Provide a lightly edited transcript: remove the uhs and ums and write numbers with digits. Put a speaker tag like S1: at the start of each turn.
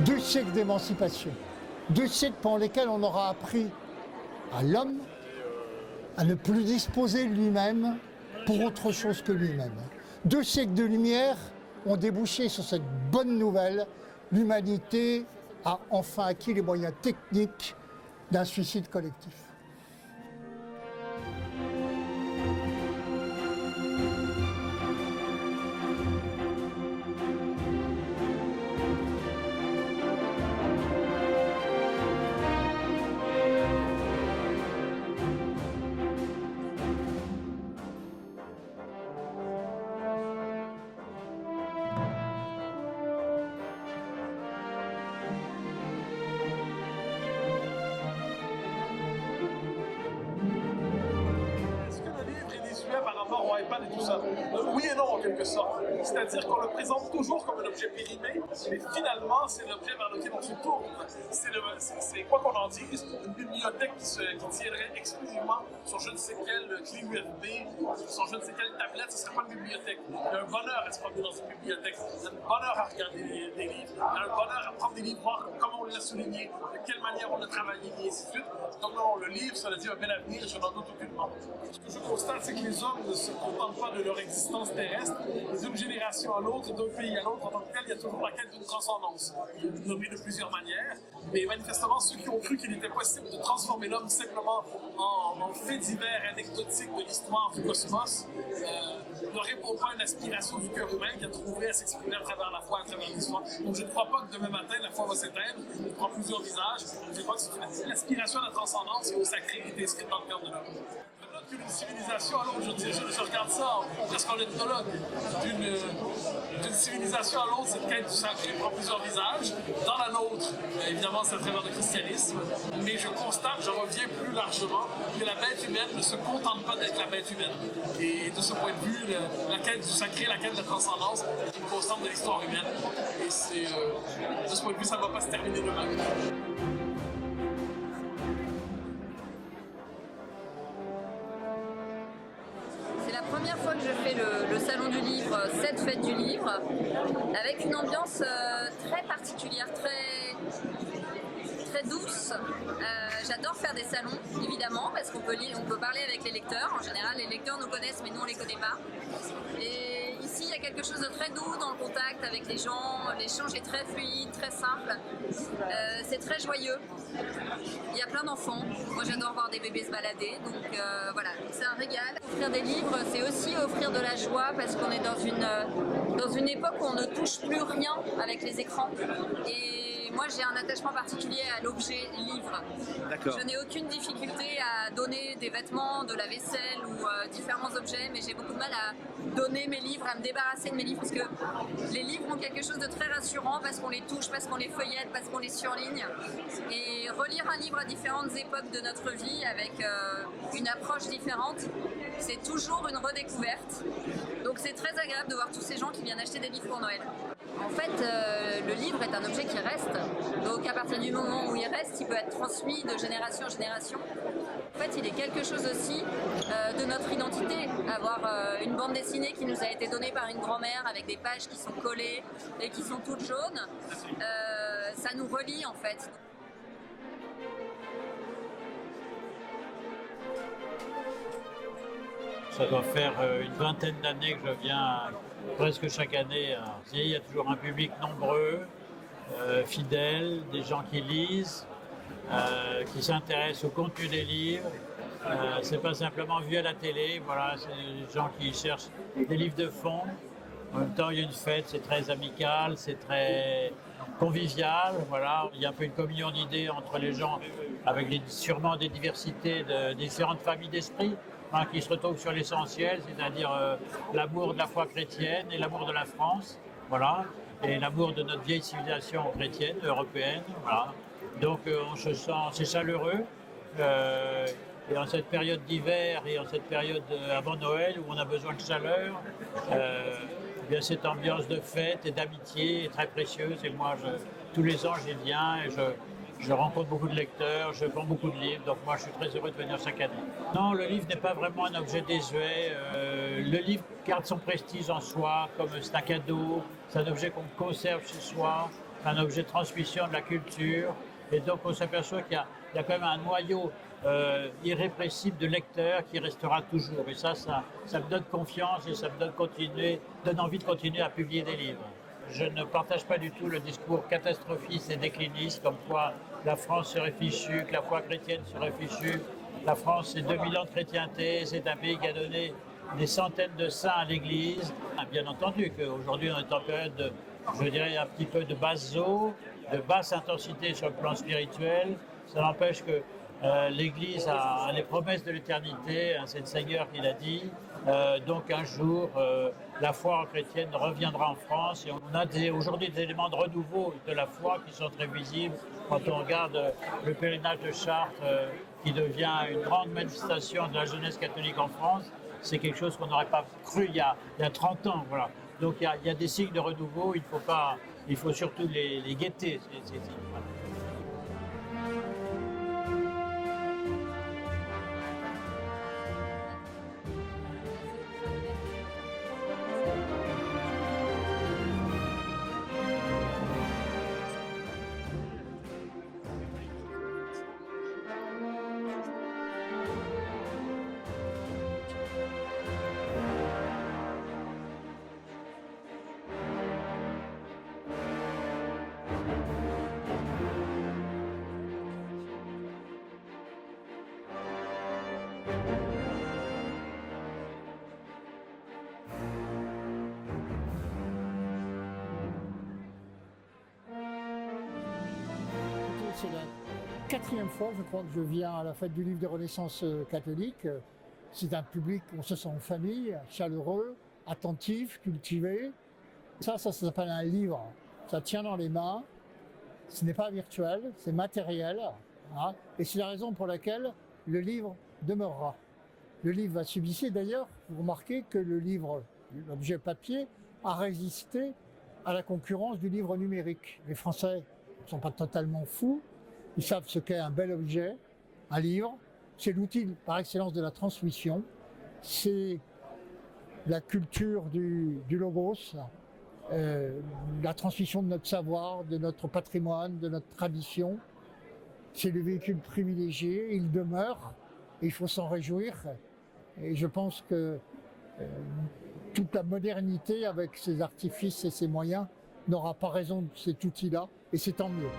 S1: 2 siècles d'émancipation, 2 siècles pendant lesquels on aura appris à l'homme à ne plus disposer de lui-même pour autre chose que lui-même. 2 siècles de lumière ont débouché sur cette bonne nouvelle. L'humanité a enfin acquis les moyens techniques d'un suicide collectif.
S2: Par rapport au iPad et tout ça. Oui et non en quelque sorte. C'est-à-dire qu'on le présente toujours comme un objet périmé, mais finalement c'est l'objet vers lequel on se tourne. C'est quoi qu'on en dise, une bibliothèque qui tiendrait exclusivement sur je ne sais quelle clé USB, sur je ne sais quelle tablette, ce ne serait pas une bibliothèque. Il y a un bonheur à se promener dans une bibliothèque, il y a un bonheur à regarder des livres, il y a un bonheur à prendre des livres, voir comment on l'a souligné, de quelle manière on l'a travaillé, et ainsi de suite. Donc non, le livre, cela dit un bel avenir, je n'en doute aucunement. Ce que je constate, c'est que les hommes ne se contentent pas de leur existence terrestre, et d'une génération à l'autre, d'un pays à l'autre, en tant que tel, il y a toujours la quête d'une transcendance, nommée de plusieurs manières, mais manifestement, ceux qui ont cru qu'il était possible de transformer l'homme simplement en fait divers anecdotique de l'histoire du cosmos, ne répond pas à une aspiration du cœur humain qui a trouvé à s'exprimer à travers la foi, à travers l'histoire. Donc je ne crois pas que demain matin, la foi va s'éteindre, elle prend plusieurs visages, je crois que l'aspiration à la transcendance et au sacré est inscrite dans le cœur de l'homme. Qu'une civilisation, alors je regarde ça parce qu'en ethnologue, d'une civilisation à l'autre, cette quête du sacré prend plusieurs visages. Dans la nôtre, évidemment, c'est à travers le christianisme, mais je constate, je reviens plus largement, que la bête humaine ne se contente pas d'être la bête humaine. Et de ce point de vue, la quête du sacré, la quête de la transcendance est une constante de l'histoire humaine. Et de ce point de vue, ça ne va pas se terminer demain.
S3: C'est la première fois que je fais le salon du livre, cette fête du livre, avec une ambiance très particulière, très douce. J'adore faire des salons, évidemment, parce qu'on peut parler avec les lecteurs. En général, les lecteurs nous connaissent, mais nous, on ne les connaît pas. Et ici, il y a quelque chose de très doux dans le contact avec les gens. L'échange est très fluide, très simple. C'est très joyeux. Il y a plein d'enfants. Moi, j'adore voir des bébés se balader. Donc voilà, c'est un régal. Offrir des livres, c'est aussi offrir de la joie parce qu'on est dans une époque où on ne touche plus rien avec les écrans. Et moi, j'ai un attachement particulier à l'objet livre. Je n'ai aucune difficulté à donner des vêtements, de la vaisselle ou différents objets, mais j'ai beaucoup de mal à donner mes livres, à me débarrasser de mes livres, parce que les livres ont quelque chose de très rassurant, parce qu'on les touche, parce qu'on les feuillette, parce qu'on les surligne. Et relire un livre à différentes époques de notre vie, avec une approche différente, c'est toujours une redécouverte. Donc c'est très agréable de voir tous ces gens qui viennent acheter des livres pour Noël. En fait, le livre est un objet qui reste. Donc à partir du moment où il reste, il peut être transmis de génération en génération. En fait, il est quelque chose aussi de notre identité. Avoir une bande dessinée qui nous a été donnée par une grand-mère avec des pages qui sont collées et qui sont toutes jaunes, ça nous relie en fait.
S4: Ça doit faire une vingtaine d'années que je viens presque chaque année. Il y a toujours un public nombreux, fidèle, des gens qui lisent, qui s'intéressent au contenu des livres. C'est pas simplement vu à la télé, voilà, c'est des gens qui cherchent des livres de fond. En même temps, il y a une fête, c'est très amical, c'est très convivial. Voilà. Il y a un peu une communion d'idées entre les gens, avec sûrement des diversités de différentes familles d'esprit, hein, qui se retrouvent sur l'essentiel, c'est-à-dire l'amour de la foi chrétienne et l'amour de la France, voilà, et l'amour de notre vieille civilisation chrétienne, européenne. Voilà. Donc on se sent, c'est chaleureux. Et en cette période d'hiver et en cette période avant Noël où on a besoin de chaleur, eh bien cette ambiance de fête et d'amitié est très précieuse. Et moi, tous les ans, j'y viens et je rencontre beaucoup de lecteurs, je vends beaucoup de livres. Donc moi, je suis très heureux de venir chaque année. Non, le livre n'est pas vraiment un objet désuet. Le livre garde son prestige en soi, comme c'est un cadeau. C'est un objet qu'on conserve chez soi. un objet de transmission de la culture. Et donc on s'aperçoit qu'il y a quand même un noyau irrépressible de lecteurs qui restera toujours. Et ça me donne confiance et ça me donne envie de continuer à publier des livres. Je ne partage pas du tout le discours catastrophiste et décliniste comme quoi la France serait fichue, que la foi chrétienne serait fichue. La France, c'est 2000 ans de chrétienté, c'est un pays qui a donné des centaines de saints à l'Église. Bien entendu qu'aujourd'hui on est en période de, je dirais, un petit peu de basse eau, de basse intensité sur le plan spirituel. Ça n'empêche que l'Église a les promesses de l'éternité, hein, c'est le Seigneur qui l'a dit. Donc un jour, la foi chrétienne reviendra en France et on a aujourd'hui des éléments de renouveau de la foi qui sont très visibles quand on regarde le pèlerinage de Chartres qui devient une grande manifestation de la jeunesse catholique en France. C'est quelque chose qu'on n'aurait pas cru il y a 30 ans. Voilà. Donc il y a des signes de renouveau, il faut surtout les guetter. Ces signes. Voilà.
S1: C'est la quatrième fois, je crois, que je viens à la fête du livre des Renaissances catholiques. C'est un public, on se sent en famille, chaleureux, attentif, cultivé. Ça s'appelle un livre. Ça tient dans les mains. Ce n'est pas virtuel, c'est matériel. Hein, et c'est la raison pour laquelle le livre demeurera. Le livre va subsister. D'ailleurs, vous remarquez que le livre, l'objet papier, a résisté à la concurrence du livre numérique. Les Français ne sont pas totalement fous. Ils savent ce qu'est un bel objet, un livre. C'est l'outil par excellence de la transmission. C'est la culture du logos, la transmission de notre savoir, de notre patrimoine, de notre tradition. C'est le véhicule privilégié, il demeure, et il faut s'en réjouir. Et je pense que toute la modernité, avec ses artifices et ses moyens, n'aura pas raison de cet outil-là, et c'est tant mieux.